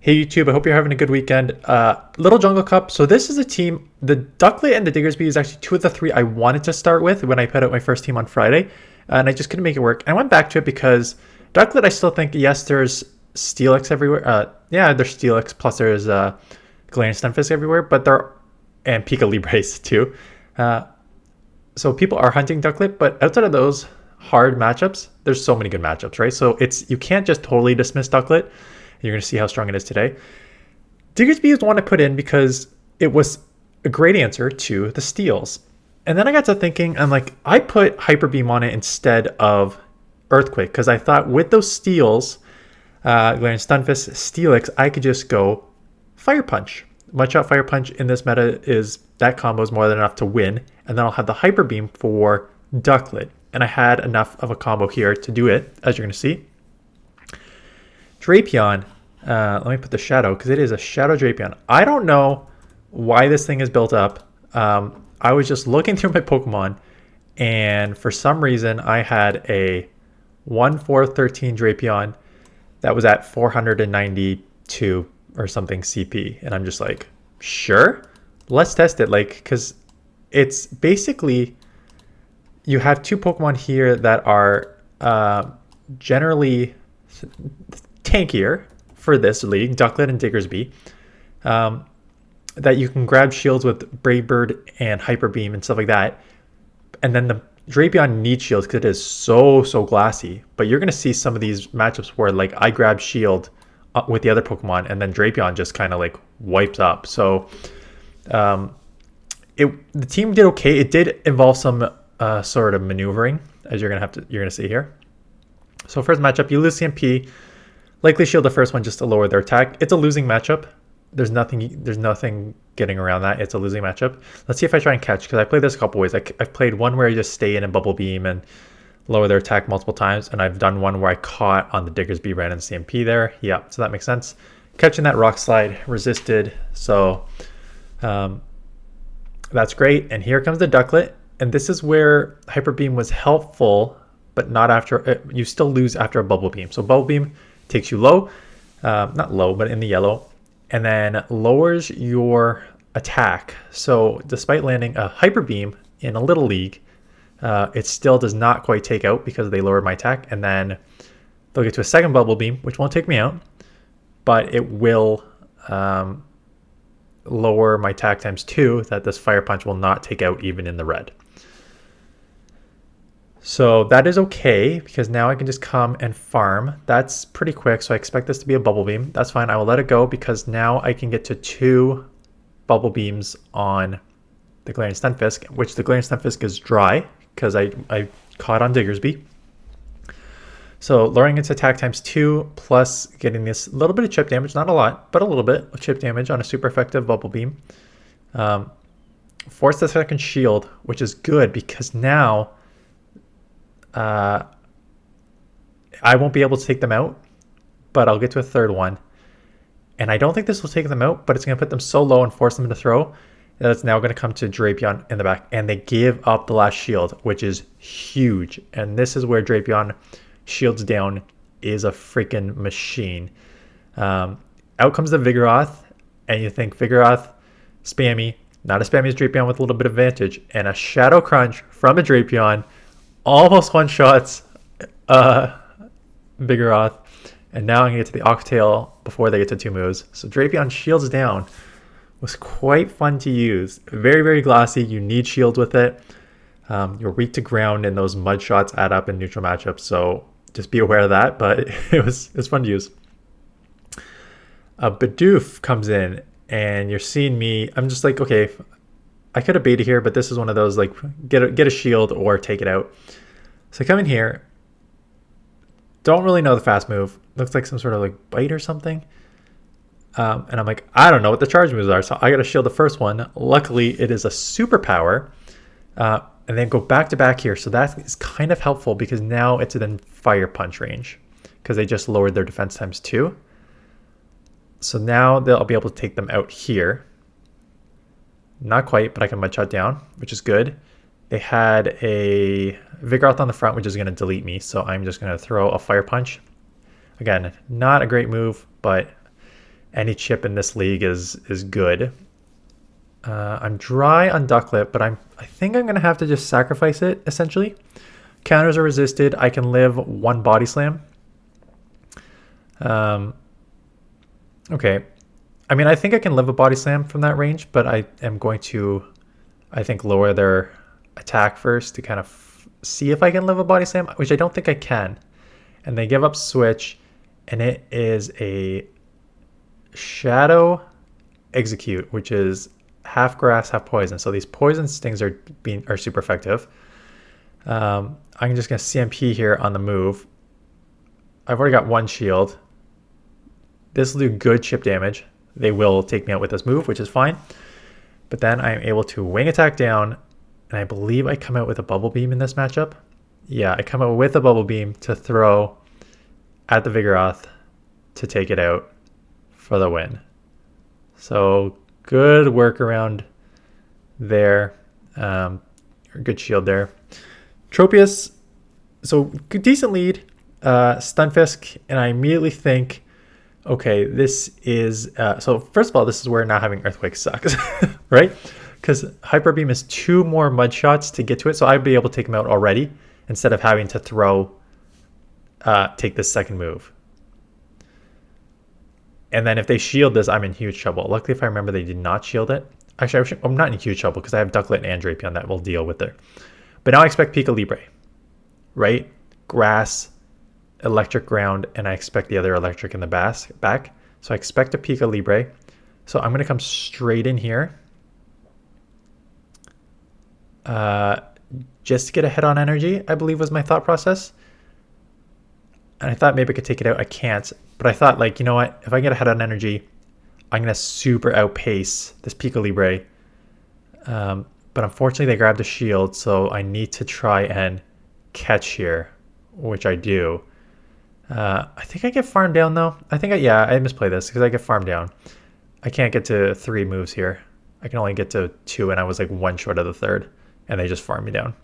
Hey YouTube, I hope you're having a good weekend. Little Jungle Cup. So this is a team, the Ducklett and the Diggersby is actually two of the three I wanted to start with when I put out my first team on Friday. And I just couldn't make it work. I went back to it because Ducklett, I still think, yes, there's Steelix everywhere. Yeah, there's Steelix, plus there's Galarian Stunfisk everywhere, but and Pika Libres too. So people are hunting Ducklett, but outside of those hard matchups, there's so many good matchups, right? So you can't just totally dismiss Ducklett. You're going to see how strong it is today. Diggersby is one I put in because it was a great answer to the steals. And then I got to thinking, I'm like, I put Hyper Beam on it instead of Earthquake because I thought with those steals, Galarian Stunfisk, Steelix, I could just go Fire Punch. One shot Fire Punch in this meta that combo is more than enough to win. And then I'll have the Hyper Beam for Ducklett. And I had enough of a combo here to do it, as you're going to see. Drapion, let me put the shadow because it is a shadow Drapion. I don't know why this thing is built up. I was just looking through my Pokemon and for some reason I had a 1/4/13 Drapion that was at 492 or something CP. And I'm just like, sure, let's test it. Like, because it's basically, you have two Pokemon here that are generally tankier for this league, Ducklett and Diggersby, that you can grab shields with Brave Bird and Hyper Beam and stuff like that. And then the Drapion needs shields because it is so glassy. But you're going to see some of these matchups where like I grab shield with the other Pokemon and then Drapion just kind of like wipes up. So the team did okay. It did involve some sort of maneuvering, as you're gonna see here. So first matchup, you lose CMP. Likely shield the first one just to lower their attack. It's a losing matchup. There's nothing getting around that. It's a losing matchup. Let's see if I try and catch, because I played this a couple ways. I've played one where I just stay in a bubble beam and lower their attack multiple times, and I've done one where I caught on the Diggersby right in CMP there. Yeah, so that makes sense. Catching that rock slide, resisted, so that's great. And here comes the Ducklett, and this is where Hyper Beam was helpful, but not after. You still lose after a bubble beam. So bubble beam takes you low, not low, but in the yellow, and then lowers your attack. So despite landing a Hyper Beam in a little league, it still does not quite take out because they lowered my attack. And then they'll get to a second bubble beam, which won't take me out, but it will lower my attack times 2 that this Fire Punch will not take out even in the red. So that is okay because now I can just come and farm. That's pretty quick, so I expect this to be a bubble beam. That's fine. I will let it go because now I can get to 2 bubble beams on the Galarian Stunfisk, which the Galarian Stunfisk is dry because I caught on Diggersby. So lowering its attack times 2 plus getting this little bit of chip damage, not a lot, but a little bit of chip damage on a super effective bubble beam. Force the second shield, which is good because now I won't be able to take them out, but I'll get to a third one. And I don't think this will take them out, but it's going to put them so low and force them to throw that it's now going to come to Drapion in the back. And they give up the last shield, which is huge. And this is where Drapion shields down is a freaking machine. Out comes the Vigoroth, and you think Vigoroth, spammy. Not as spammy as Drapion with a little bit of advantage. And a Shadow Crunch from a Drapion almost one-shots Vigoroth, and now I'm going to get to the Octail before they get to 2 moves. So Drapion shields down was quite fun to use. Very, very glassy. You need shield with it. You're weak to ground, and those mud shots add up in neutral matchups, so just be aware of that, but it's fun to use. Bidoof comes in, and you're seeing me. I'm just like, okay, I could have baited here, but this is one of those, like, get a shield or take it out. So I come in here. Don't really know the fast move. Looks like some sort of, like, bite or something. And I'm like, I don't know what the charge moves are, so I got to shield the first one. Luckily, it is a superpower. And then go back to back here. So that is kind of helpful because now it's in Fire Punch range because they just lowered their defense times 2. So now I'll be able to take them out here. Not quite, but I can mud shot down, which is good. They had a Vigoroth on the front, which is going to delete me, so I'm just going to throw a Fire Punch. Again, not a great move, but any chip in this league is good. I'm dry on Ducklett, but I think I'm gonna have to just sacrifice it essentially. Counters are resisted. I can live one body slam. Okay. I mean, I think I can live a body slam from that range, but I am going to, I think, lower their attack first to kind of see if I can live a body slam, which I don't think I can. And they give up switch, and it is a shadow execute, which is half grass, half poison. So these poison stings are super effective. I'm just going to CMP here on the move. I've already got one shield. This will do good chip damage. They will take me out with this move, which is fine. But then I'm able to wing attack down, and I believe I come out with a bubble beam in this matchup. Yeah, I come out with a bubble beam to throw at the Vigoroth to take it out for the win. So good workaround there. Good shield there. Tropius, so decent lead. Stunfisk, and I immediately think, okay, this is so first of all, this is where not having Earthquake sucks, right? Because Hyper Beam is 2 more mud shots to get to it, so I'd be able to take him out already instead of having to take this second move. And then if they shield this, I'm in huge trouble. Luckily, if I remember, they did not shield it. Actually, I'm not in huge trouble because I have Ducklett and Drapion that will deal with it. But now I expect Pika Libre, right? Grass, electric ground, and I expect the other electric in the back. So I expect a Pika Libre. So I'm going to come straight in here. Just to get a hit on energy, I believe was my thought process. And I thought maybe I could take it out. I can't. But I thought, like, you know what? If I get a hit on energy, I'm going to super outpace this Pika Libre. But unfortunately, they grabbed a shield, so I need to try and catch here, which I do. I think I get farmed down, though. I misplayed this because I get farmed down. I can't get to 3 moves here. I can only get to 2, and I was like 1 short of the 3rd, and they just farmed me down.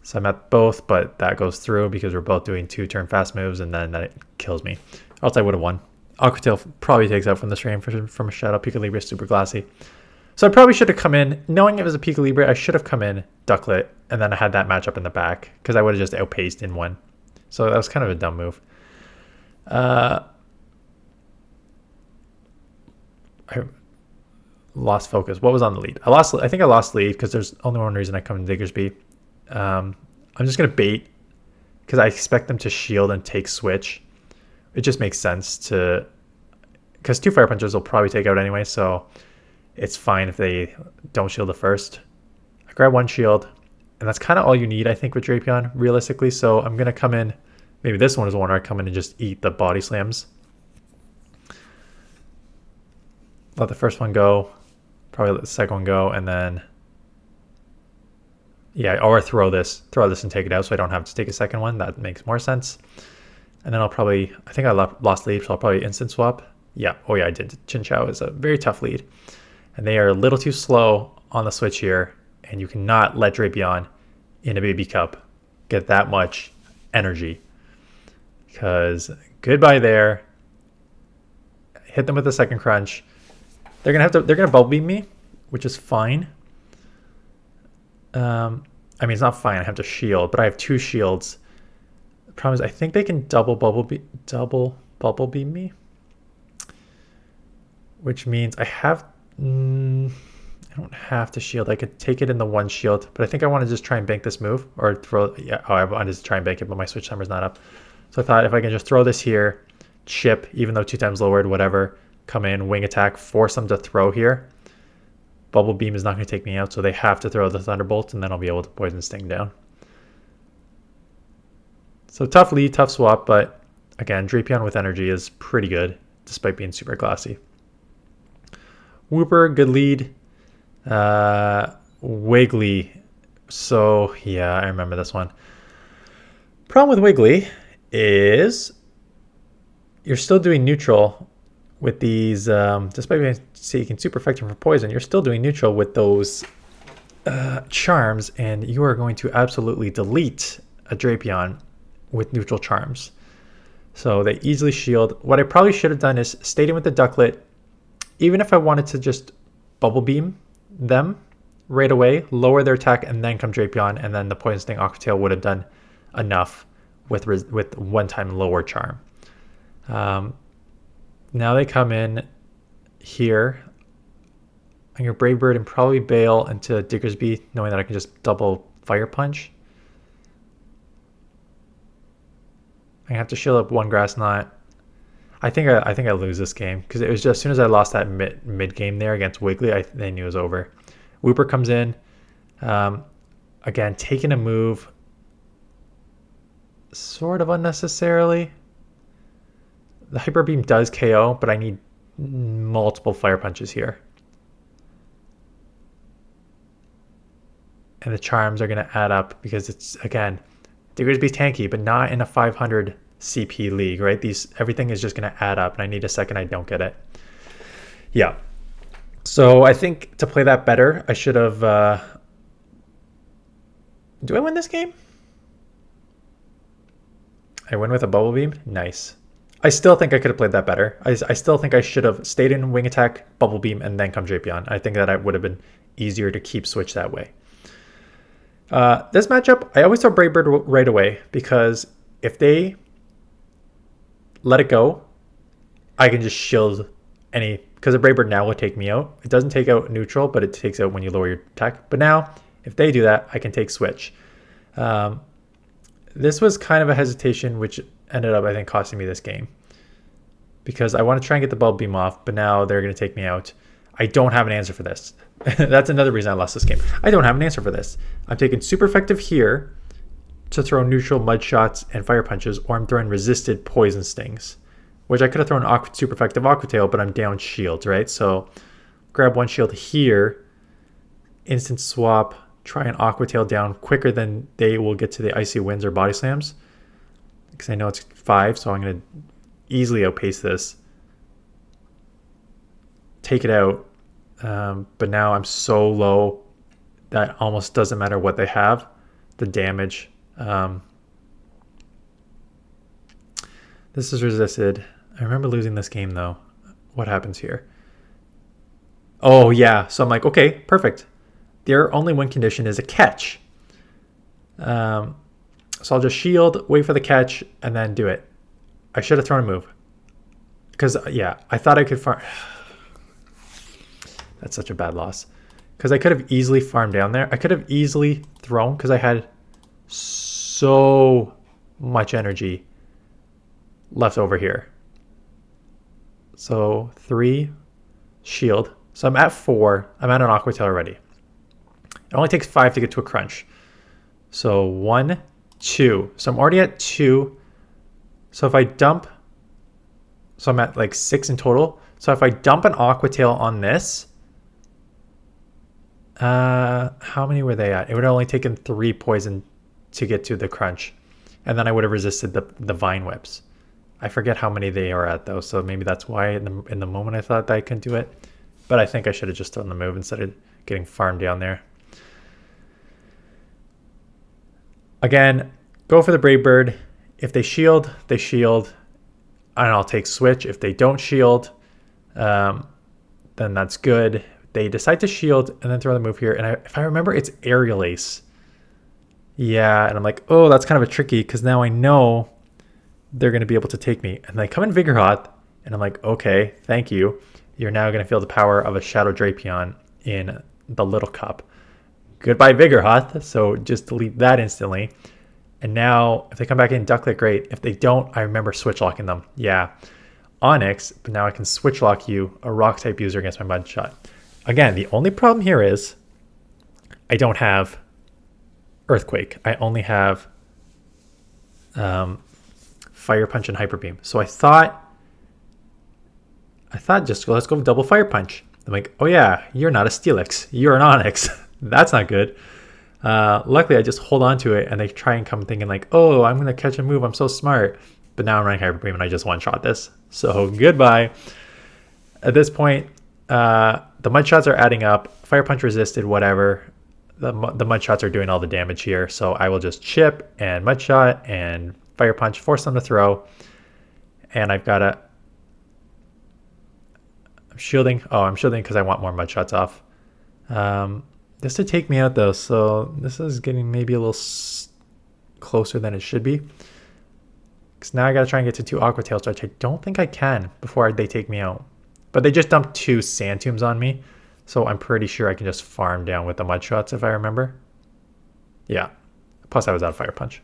So I'm at both, but that goes through because we're both doing 2 turn fast moves, and then that kills me. Or else I would have won. Aquatail probably takes out from the stream from a Shadow. Pika Libre is super glassy. So I probably should have come in, knowing it was a Pika Libre, I should have come in Ducklett, and then I had that matchup in the back, because I would have just outpaced in 1. So that was kind of a dumb move. I lost focus. What was on the lead? I think I lost lead because there's only one reason I come in Diggersby. I'm just going to bait because I expect them to shield and take switch. It just makes sense to, because 2 Fire Punchers will probably take out anyway, so it's fine if they don't shield the first. I grab 1 shield, and that's kind of all you need, I think, with Drapion, realistically. So I'm going to come in. Maybe this one is the one where I come in and just eat the body slams. Let the first one go. Probably let the second one go, and then... yeah, or throw this and take it out so I don't have to take a second one. That makes more sense. And then I'll probably... I think I lost lead, so I'll probably instant swap. Yeah, oh yeah, I did. Chinchou is a very tough lead. And they are a little too slow on the switch here, and you cannot let Drapion in a baby cup get that much energy. Because goodbye there. Hit them with a second crunch. They're gonna bubble beam me, which is fine. I mean, it's not fine. I have to shield, but I have 2 shields. The problem is, I think they can double bubble beam me, which means I don't have to shield. I could take it in the 1 shield, but I think I want to just try and bank this move or throw. Yeah, I wanted to try and bank it, but my switch timer's not up. So I thought if I can just throw this here, chip, even though 2 times lowered, whatever, come in, wing attack, force them to throw here. Bubble Beam is not going to take me out, so they have to throw the Thunderbolt, and then I'll be able to Poison Sting down. So tough lead, tough swap, but again, Drapion with energy is pretty good, despite being super classy. Wooper, good lead. Wiggly. So, yeah, I remember this one. Problem with Wiggly is you're still doing neutral with these, despite being seeking super effective for poison, you're still doing neutral with those charms, and you are going to absolutely delete a Drapion with neutral charms. So they easily shield. What I probably should have done is stayed in with the Ducklett. Even if I wanted to just bubble beam them right away, lower their attack, and then come Drapion, and then the Poison Sting Aqua Tail would have done enough with one-time lower charm. Now they come in here. I'm going to Brave Bird and probably bail into Diggersby, knowing that I can just double Fire Punch. I have to shield up one Grass Knot. I think I lose this game because it was just as soon as I lost that mid game there against Wiggly, I knew it was over. Wooper comes in, again taking a move, sort of unnecessarily. The Hyper Beam does KO, but I need multiple Fire Punches here, and the charms are going to add up because it's again Diggersby's tanky, but not in a 500 CP league, right? Everything is just going to add up, and I need a second. I don't get it. Yeah. So I think to play that better, I should have. Do I win this game? I win with a Bubble Beam. Nice. I still think I could have played that better. I still think I should have stayed in Wing Attack, Bubble Beam, and then come Drapion. I think that it would have been easier to keep switch that way. This matchup, I always throw Brave Bird right away because if they let it go, I can just shield any, because the Brave Bird now will take me out. It doesn't take out neutral, but it takes out when you lower your attack. But now, if they do that, I can take switch. This was kind of a hesitation, which ended up, I think, costing me this game. Because I want to try and get the Bubble Beam off, but now they're going to take me out. I don't have an answer for this. That's another reason I lost this game. I don't have an answer for this. I'm taking super effective here to throw neutral mud shots and fire punches, or I'm throwing resisted poison stings, which I could have thrown super effective Aqua Tail, but I'm down shields, right? So grab one shield here, instant swap, try an Aqua Tail down quicker than they will get to the Icy Winds or Body Slams, because I know it's 5, so I'm going to easily outpace this. Take it out. But now I'm so low that almost doesn't matter what they have. The damage. This is resisted. I remember losing this game though. What happens here? Oh yeah. So I'm like, okay, perfect. Their only win condition is a catch. So I'll just shield, wait for the catch, and then do it. I should have thrown a move. Because yeah, I thought I could farm. That's such a bad loss. Because I could have easily farmed down there. I could have easily thrown because I had so much energy left over here. So 3, shield. So I'm at 4. I'm at an Aqua Tail already. It only takes 5 to get to a crunch. So 1, 2. So I'm already at 2. So if I dump, so I'm at like 6 in total. So if I dump an Aqua Tail on this, how many were they at? It would have only taken 3 poison to get to the crunch, and then I would have resisted the Vine Whips. I forget how many they are at though, so maybe that's why in the moment I thought that I couldn't do it. But I think I should have just done the move instead of getting farmed down there. Again, go for the Brave Bird. If they shield, they shield, and I'll take switch. If they don't shield, then that's good. They decide to shield and then throw the move here. And if I remember, it's Aerial Ace. Yeah, and I'm like, oh, that's kind of a tricky because now I know they're going to be able to take me. And they come in Vigoroth, and I'm like, okay, thank you. You're now going to feel the power of a Shadow Drapion in the Little Cup. Goodbye, Vigoroth. So just delete that instantly. And now, if they come back in Ducklett, great. If they don't, I remember switch locking them. Yeah, Onix, but now I can switch lock you, a rock type user, against my Mud Shot. Again, the only problem here is I don't have Earthquake. I only have Fire Punch and Hyper Beam. So I thought just let's go double Fire Punch. I'm like, oh yeah, you're not a Steelix. You're an Onix. That's not good. Luckily, I just hold on to it, and they try and come thinking like, oh, I'm going to catch a move. I'm so smart. But now I'm running Hyper Beam, and I just one-shot this. So goodbye. At this point, the Mud Shots are adding up. Fire Punch resisted, whatever. The Mud Shots are doing all the damage here. So I will just chip and Mud Shot and Fire Punch, force them to throw. And I've got a... I'm shielding. Oh, I'm shielding because I want more mud shots off. This to take me out though, so this is getting maybe a little closer than it should be. Because now I gotta try and get to 2 Aqua Tails, which I don't think I can before they take me out. But they just dumped 2 Sand Tombs on me, so I'm pretty sure I can just farm down with the mud shots if I remember. Yeah. Plus I was out of Fire Punch.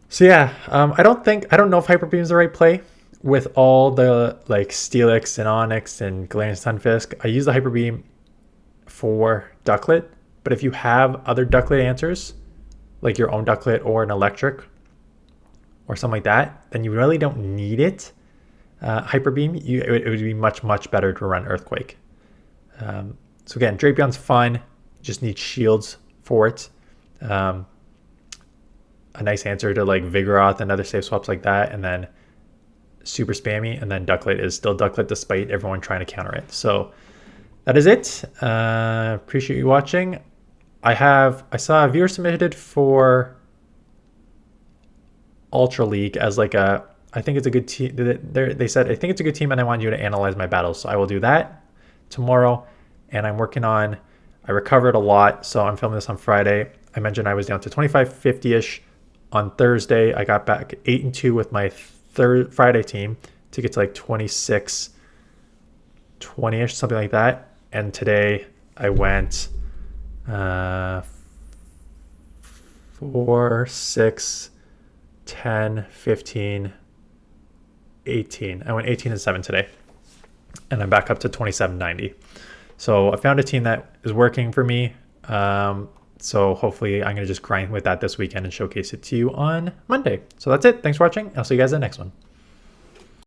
So yeah, I don't know if Hyper Beam is the right play with all the like Steelix and Onix and Galarian Stunfisk. I use the Hyper Beam for Ducklett, but if you have other Ducklett answers, like your own Ducklett or an electric or something like that, then you really don't need it. Hyper Beam, it would be much better to run Earthquake. So again, Drapion's fun, just need shields for it. A nice answer to like Vigoroth and other safe swaps like that, and then super spammy, and then Ducklett is still Ducklett despite everyone trying to counter it. So that is it. Appreciate you watching. I saw a viewer submitted for Ultra League as like a, I think it's a good team. They said, I think it's a good team and I want you to analyze my battles. So I will do that tomorrow. And I'm working on, I recovered a lot. So I'm filming this on Friday. I mentioned I was down to 2550-ish on Thursday. I got back 8-2 with my Friday team to get to like 26, 20-ish, something like that. And today I went 4, 6, 10, 15, 18. I went 18-7 today. And I'm back up to 2790. So I found a team that is working for me. So hopefully I'm going to just grind with that this weekend and showcase it to you on Monday. So that's it. Thanks for watching. I'll see you guys in the next one.